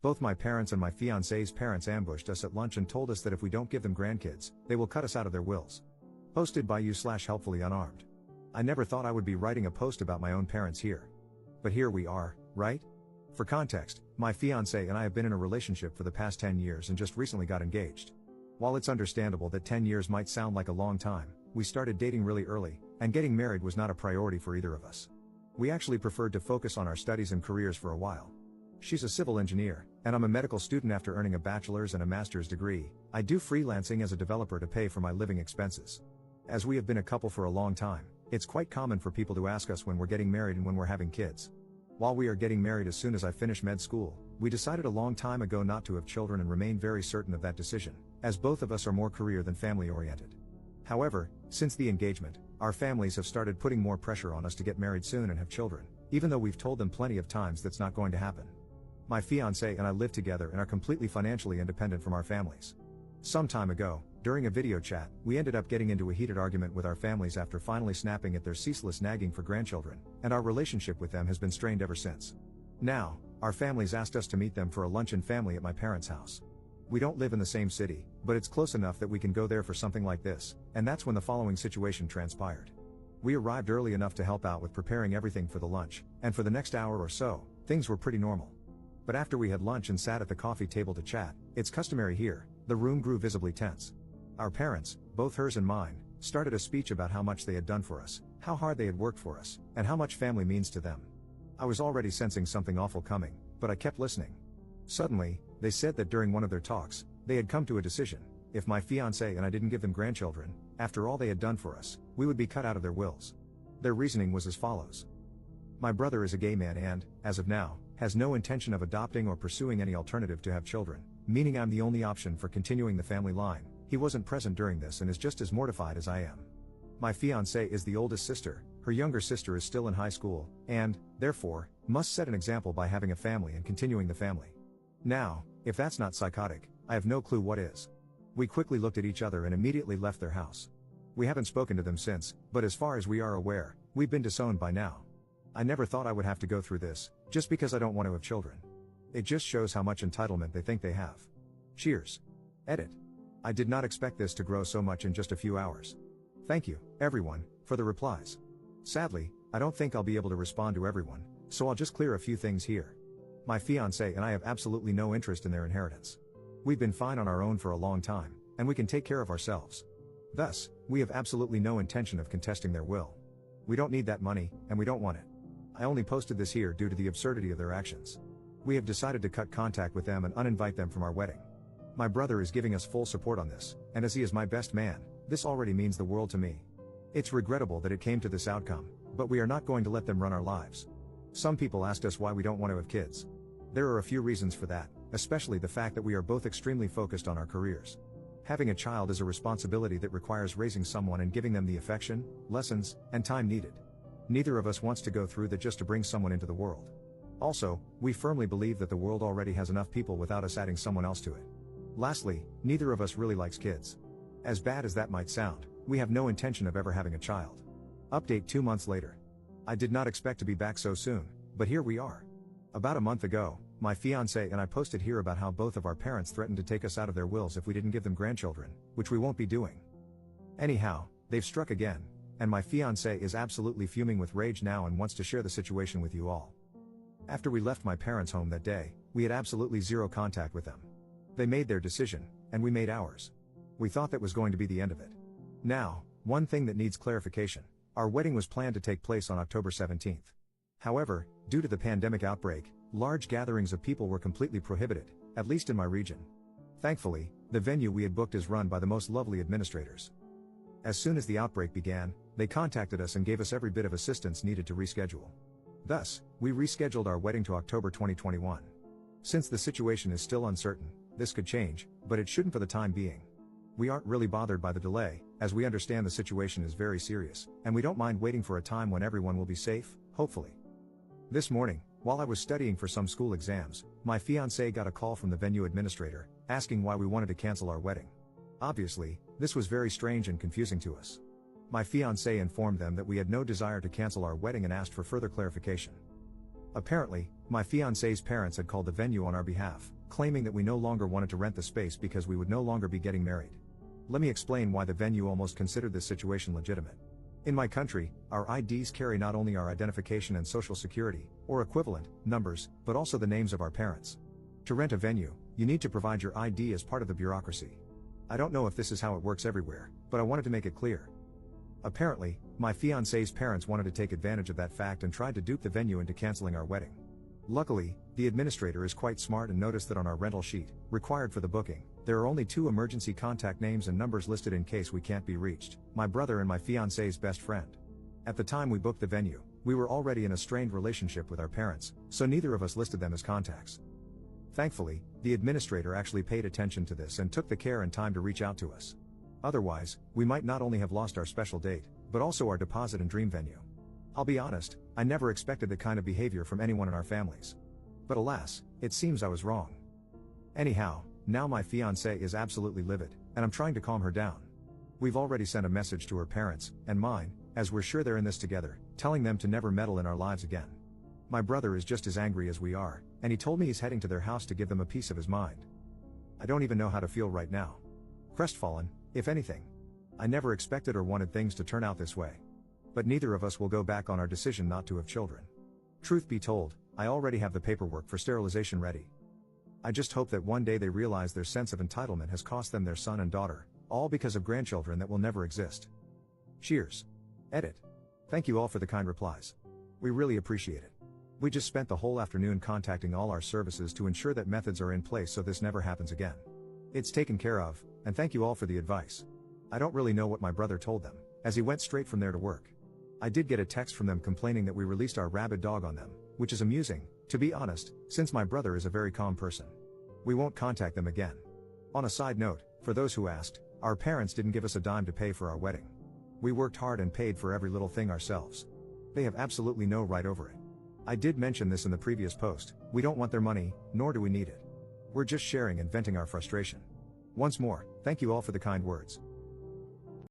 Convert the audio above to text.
Both my parents and my fiancée's parents ambushed us at lunch and told us that if we don't give them grandkids, they will cut us out of their wills. Posted by you/helpfully unarmed. I never thought I would be writing a post about my own parents here. But here we are, right? For context, my fiancée and I have been in a relationship for the past 10 years and just recently got engaged. While it's understandable that 10 years might sound like a long time, we started dating really early, and getting married was not a priority for either of us. We actually preferred to focus on our studies and careers for a while. She's a civil engineer, and I'm a medical student. After earning a bachelor's and a master's degree, I do freelancing as a developer to pay for my living expenses. As we have been a couple for a long time, it's quite common for people to ask us when we're getting married and when we're having kids. While we are getting married as soon as I finish med school, we decided a long time ago not to have children and remain very certain of that decision, as both of us are more career than family oriented. However, since the engagement, our families have started putting more pressure on us to get married soon and have children, even though we've told them plenty of times that's not going to happen. My fiancée and I live together and are completely financially independent from our families. Some time ago, during a video chat, we ended up getting into a heated argument with our families after finally snapping at their ceaseless nagging for grandchildren, and our relationship with them has been strained ever since. Now, our families asked us to meet them for a luncheon family at my parents' house. We don't live in the same city, but it's close enough that we can go there for something like this, and that's when the following situation transpired. We arrived early enough to help out with preparing everything for the lunch, and for the next hour or so, things were pretty normal. But after we had lunch and sat at the coffee table to chat, it's customary here, the room grew visibly tense. Our parents, both hers and mine, started a speech about how much they had done for us, how hard they had worked for us, and how much family means to them. I was already sensing something awful coming, but I kept listening. Suddenly, they said that during one of their talks, they had come to a decision: if my fiancé and I didn't give them grandchildren, after all they had done for us, we would be cut out of their wills. Their reasoning was as follows. My brother is a gay man and, as of now, has no intention of adopting or pursuing any alternative to have children, meaning I'm the only option for continuing the family line. He wasn't present during this and is just as mortified as I am. My fiancée is the oldest sister, her younger sister is still in high school, and, therefore, must set an example by having a family and continuing the family. Now, if that's not psychotic, I have no clue what is. We quickly looked at each other and immediately left their house. We haven't spoken to them since, but as far as we are aware, we've been disowned by now. I never thought I would have to go through this, just because I don't want to have children. It just shows how much entitlement they think they have. Cheers. Edit. I did not expect this to grow so much in just a few hours. Thank you, everyone, for the replies. Sadly, I don't think I'll be able to respond to everyone, so I'll just clear a few things here. My fiancé and I have absolutely no interest in their inheritance. We've been fine on our own for a long time, and we can take care of ourselves. Thus, we have absolutely no intention of contesting their will. We don't need that money, and we don't want it. I only posted this here due to the absurdity of their actions. We have decided to cut contact with them and uninvite them from our wedding. My brother is giving us full support on this, and as he is my best man, this already means the world to me. It's regrettable that it came to this outcome, but we are not going to let them run our lives. Some people asked us why we don't want to have kids. There are a few reasons for that, especially the fact that we are both extremely focused on our careers. Having a child is a responsibility that requires raising someone and giving them the affection, lessons, and time needed. Neither of us wants to go through that just to bring someone into the world. Also, we firmly believe that the world already has enough people without us adding someone else to it. Lastly, neither of us really likes kids. As bad as that might sound, we have no intention of ever having a child. Update 2 months later. I did not expect to be back so soon, but here we are. About a month ago, my fiancé and I posted here about how both of our parents threatened to take us out of their wills if we didn't give them grandchildren, which we won't be doing. Anyhow, they've struck again, and my fiancé is absolutely fuming with rage now and wants to share the situation with you all. After we left my parents' home that day, we had absolutely zero contact with them. They made their decision, and we made ours. We thought that was going to be the end of it. Now, one thing that needs clarification: our wedding was planned to take place on October 17th. However, due to the pandemic outbreak, large gatherings of people were completely prohibited, at least in my region. Thankfully, the venue we had booked is run by the most lovely administrators. As soon as the outbreak began, they contacted us and gave us every bit of assistance needed to reschedule. Thus, we rescheduled our wedding to October 2021. Since the situation is still uncertain, this could change, but it shouldn't for the time being. We aren't really bothered by the delay, as we understand the situation is very serious, and we don't mind waiting for a time when everyone will be safe, hopefully. This morning, while I was studying for some school exams, my fiancé got a call from the venue administrator, asking why we wanted to cancel our wedding. Obviously, this was very strange and confusing to us. My fiancé informed them that we had no desire to cancel our wedding and asked for further clarification. Apparently, my fiancée's parents had called the venue on our behalf, claiming that we no longer wanted to rent the space because we would no longer be getting married. Let me explain why the venue almost considered this situation legitimate. In my country, our IDs carry not only our identification and social security, or equivalent, numbers, but also the names of our parents. To rent a venue, you need to provide your ID as part of the bureaucracy. I don't know if this is how it works everywhere, but I wanted to make it clear. Apparently, my fiancée's parents wanted to take advantage of that fact and tried to dupe the venue into canceling our wedding. Luckily, the administrator is quite smart and noticed that on our rental sheet, required for the booking, there are only 2 emergency contact names and numbers listed in case we can't be reached: my brother and my fiancée's best friend. At the time we booked the venue, we were already in a strained relationship with our parents, so neither of us listed them as contacts. Thankfully, the administrator actually paid attention to this and took the care and time to reach out to us. Otherwise, we might not only have lost our special date, but also our deposit and dream venue. I'll be honest, I never expected the kind of behavior from anyone in our families. But alas, it seems I was wrong. Anyhow, now my fiancée is absolutely livid, and I'm trying to calm her down. We've already sent a message to her parents, and mine, as we're sure they're in this together, telling them to never meddle in our lives again. My brother is just as angry as we are, and he told me he's heading to their house to give them a piece of his mind. I don't even know how to feel right now. Crestfallen, if anything. I never expected or wanted things to turn out this way. But neither of us will go back on our decision not to have children. Truth be told, I already have the paperwork for sterilization ready. I just hope that one day they realize their sense of entitlement has cost them their son and daughter, all because of grandchildren that will never exist. Cheers. Edit. Thank you all for the kind replies. We really appreciate it. We just spent the whole afternoon contacting all our services to ensure that methods are in place so this never happens again. It's taken care of, and thank you all for the advice. I don't really know what my brother told them, as he went straight from there to work. I did get a text from them complaining that we released our rabid dog on them, which is amusing, to be honest, since my brother is a very calm person. We won't contact them again. On a side note, for those who asked, our parents didn't give us a dime to pay for our wedding. We worked hard and paid for every little thing ourselves. They have absolutely no right over it. I did mention this in the previous post, we don't want their money, nor do we need it. We're just sharing and venting our frustration. Once more, thank you all for the kind words.